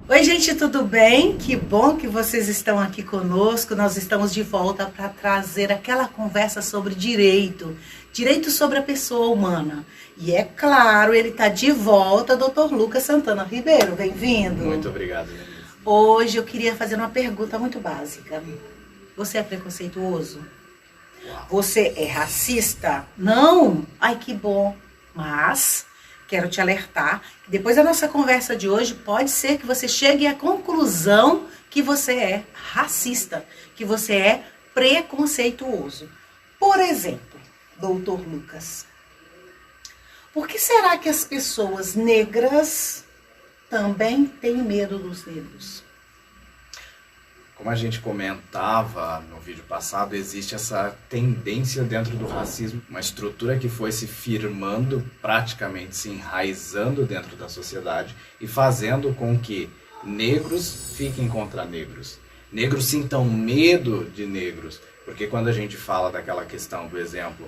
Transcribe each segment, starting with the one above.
Oi, gente, tudo bem? Que bom que vocês estão aqui conosco. Nós estamos de volta para trazer aquela conversa sobre direito, direito sobre a pessoa humana. E é claro, ele está de volta, Dr. Lucas Santana Ribeiro. Bem-vindo. Muito obrigado, Denise. Hoje eu queria fazer uma pergunta muito básica. Você é preconceituoso? Você é racista? Não? Ai, que bom. Mas quero te alertar que depois da nossa conversa de hoje, pode ser que você chegue à conclusão que você é racista, que você é preconceituoso. Por exemplo, doutor Lucas, por que será que as pessoas negras também têm medo dos negros? Como a gente comentava no vídeo passado, existe essa tendência dentro do racismo, uma estrutura que foi se firmando, praticamente se enraizando dentro da sociedade e fazendo com que negros fiquem contra negros. Negros sintam medo de negros, porque quando a gente fala daquela questão do exemplo,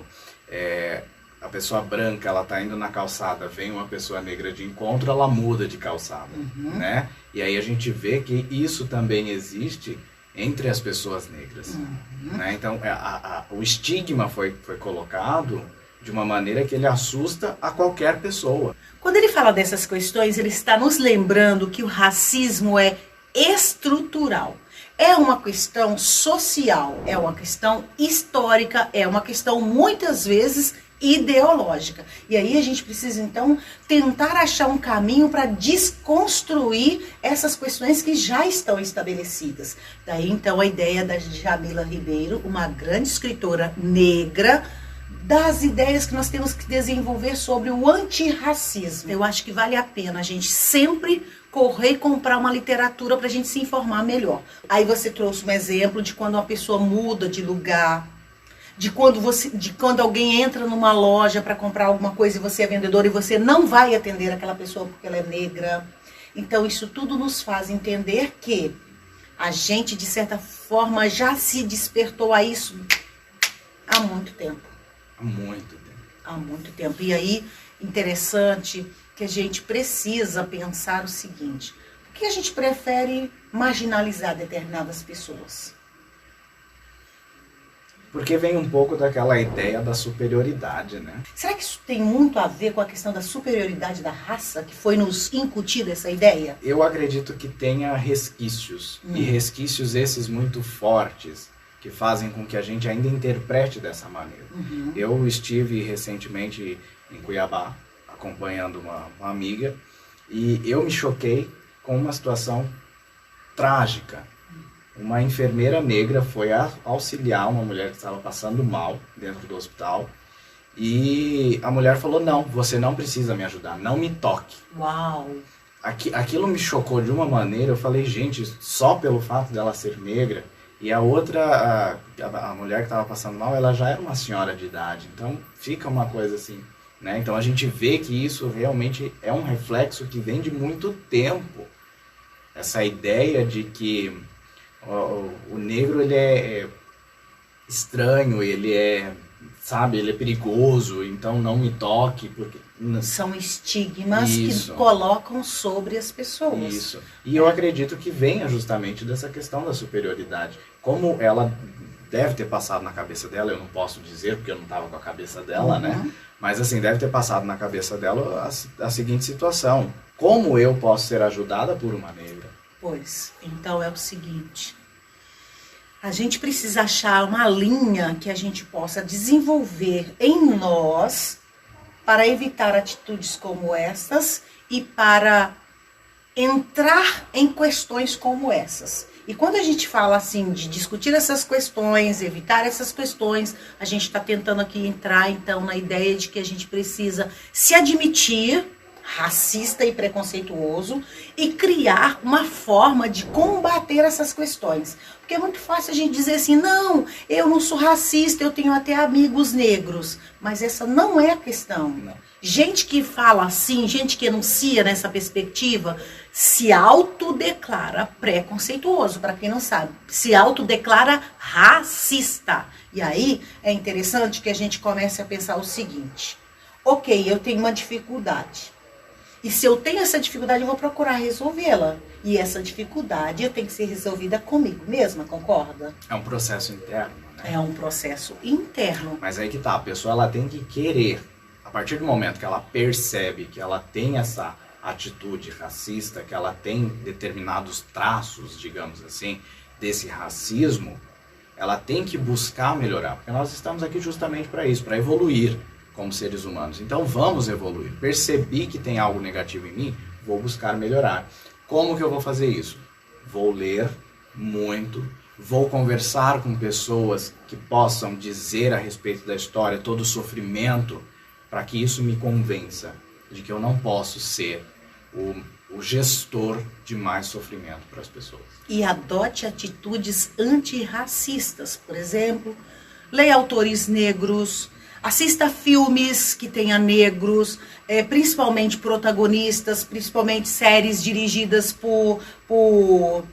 a pessoa branca, ela tá indo na calçada, vem uma pessoa negra de encontro, ela muda de calçada, né? E aí a gente vê que isso também existe entre as pessoas negras, né? Então o estigma foi colocado de uma maneira que ele assusta a qualquer pessoa. Quando ele fala dessas questões, ele está nos lembrando que o racismo é estrutural. É uma questão social, é uma questão histórica, é uma questão muitas vezes ideológica. E aí a gente precisa então tentar achar um caminho para desconstruir essas questões que já estão estabelecidas. Daí então a ideia da Jamila Ribeiro, uma grande escritora negra, das ideias que nós temos que desenvolver sobre o antirracismo. Eu acho que vale a pena a gente sempre correr e comprar uma literatura para a gente se informar melhor. Aí você trouxe um exemplo de quando uma pessoa muda de lugar, de quando alguém entra numa loja para comprar alguma coisa e você é vendedor e você não vai atender aquela pessoa porque ela é negra. Então isso tudo nos faz entender que a gente, de certa forma, já se despertou a isso há muito tempo. Há muito tempo. Há muito tempo. E aí, interessante que a gente precisa pensar o seguinte: por que a gente prefere marginalizar determinadas pessoas? Porque vem um pouco daquela ideia da superioridade, né? Será que isso tem muito a ver com a questão da superioridade da raça, que foi nos incutida essa ideia? Eu acredito que tenha resquícios, e resquícios esses muito fortes, que fazem com que a gente ainda interprete dessa maneira. Eu estive recentemente em Cuiabá, acompanhando uma amiga, e eu me choquei com uma situação trágica. Uma enfermeira negra foi auxiliar uma mulher que estava passando mal dentro do hospital, e a mulher falou: não, você não precisa me ajudar, não me toque. Uau! Aquilo me chocou de uma maneira. Eu falei, gente, só pelo fato dela ser negra. E a outra, a mulher que estava passando mal, ela já era uma senhora de idade. Então fica uma coisa assim, né? Então a gente vê que isso realmente é um reflexo que vem de muito tempo. Essa ideia de que o negro, ele é estranho, ele é, sabe, ele é perigoso, então não me toque, porque... São estigmas que colocam sobre as pessoas. Isso. E eu acredito que venha justamente dessa questão da superioridade. Como ela deve ter passado na cabeça dela, eu não posso dizer porque eu não estava com a cabeça dela, né? Mas assim, deve ter passado na cabeça dela a seguinte situação: como eu posso ser ajudada por uma negra? Pois, então é o seguinte: a gente precisa achar uma linha que a gente possa desenvolver em nós para evitar atitudes como essas e para entrar em questões como essas. E quando a gente fala assim de discutir essas questões, evitar essas questões, a gente está tentando aqui entrar então na ideia de que a gente precisa se admitir racista e preconceituoso e criar uma forma de combater essas questões. Porque é muito fácil a gente dizer assim: não, eu não sou racista, eu tenho até amigos negros. Mas essa não é a questão. Não. Gente que fala assim, gente que enuncia nessa perspectiva, se autodeclara preconceituoso, para quem não sabe. Se autodeclara racista. E aí é interessante que a gente comece a pensar o seguinte: ok, eu tenho uma dificuldade. E se eu tenho essa dificuldade, eu vou procurar resolvê-la. E essa dificuldade tem que ser resolvida comigo mesma, concorda? É um processo interno, né? É um processo interno. Mas aí que tá, a pessoa ela tem que querer. A partir do momento que ela percebe que ela tem essa atitude racista, que ela tem determinados traços, digamos assim, desse racismo, ela tem que buscar melhorar. Porque nós estamos aqui justamente para isso, para evoluir como seres humanos. Então vamos evoluir. Percebi que tem algo negativo em mim, vou buscar melhorar. Como que eu vou fazer isso? Vou ler muito, vou conversar com pessoas que possam dizer a respeito da história, todo o sofrimento, para que isso me convença de que eu não posso ser o gestor de mais sofrimento para as pessoas. E adote atitudes antirracistas, por exemplo, leia autores negros, assista filmes que tenha negros, principalmente protagonistas, principalmente séries dirigidas por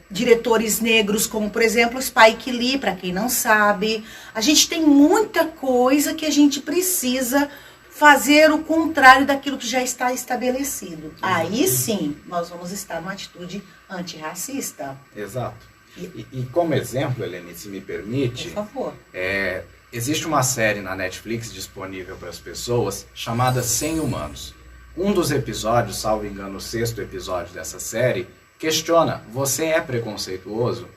diretores negros, como por exemplo Spike Lee, para quem não sabe. A gente tem muita coisa que a gente precisa fazer o contrário daquilo que já está estabelecido. Aí sim, nós vamos estar numa atitude antirracista. Exato. E como exemplo, Helene, se me permite, por favor. Existe uma série na Netflix disponível para as pessoas chamada 100 Humanos. Um dos episódios, salvo engano, o 6º episódio dessa série, questiona: você é preconceituoso?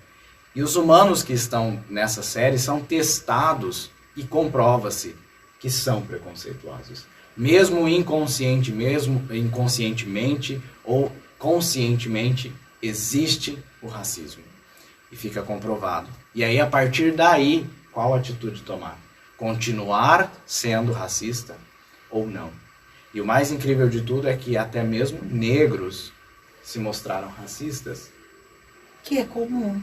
E os humanos que estão nessa série são testados e comprova-se que são preconceituosos. Mesmo inconscientemente ou conscientemente, existe o racismo. E fica comprovado. E aí, a partir daí, qual atitude tomar? Continuar sendo racista ou não? E o mais incrível de tudo é que até mesmo negros se mostraram racistas. Que é comum.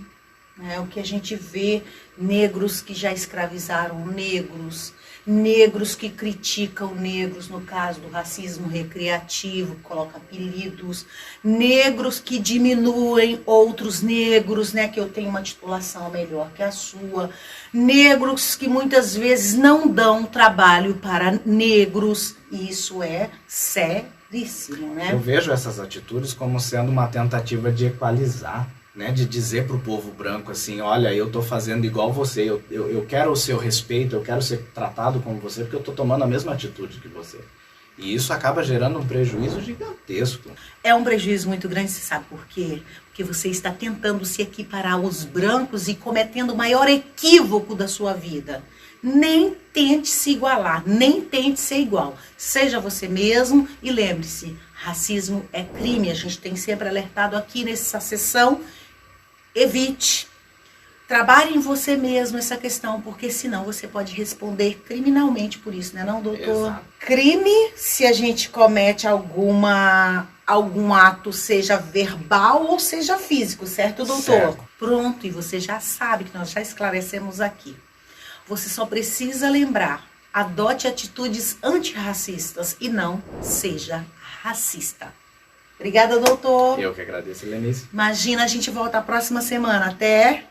O que a gente vê, negros que já escravizaram negros, negros que criticam negros, no caso do racismo recreativo, coloca apelidos, negros que diminuem outros negros, que eu tenho uma titulação melhor que a sua, negros que muitas vezes não dão trabalho para negros, e isso é seríssimo, Eu vejo essas atitudes como sendo uma tentativa de equalizar, de dizer para o povo branco assim: olha, eu estou fazendo igual você, eu quero o seu respeito, eu quero ser tratado como você, porque eu estou tomando a mesma atitude que você. E isso acaba gerando um prejuízo gigantesco. É um prejuízo muito grande, você sabe por quê? Porque você está tentando se equiparar aos brancos e cometendo o maior equívoco da sua vida. Nem tente se igualar, nem tente ser igual. Seja você mesmo e lembre-se, racismo é crime. A gente tem sempre alertado aqui nessa sessão. Evite. Trabalhe em você mesmo essa questão, porque senão você pode responder criminalmente por isso, né, não, doutor? Exato. Crime, se a gente comete algum ato, seja verbal ou seja físico, certo, doutor? Certo. Pronto, e você já sabe que nós já esclarecemos aqui. Você só precisa lembrar, adote atitudes antirracistas e não seja racista. Obrigada, doutor. Eu que agradeço, Helenice. Imagina, a gente volta a próxima semana. Até...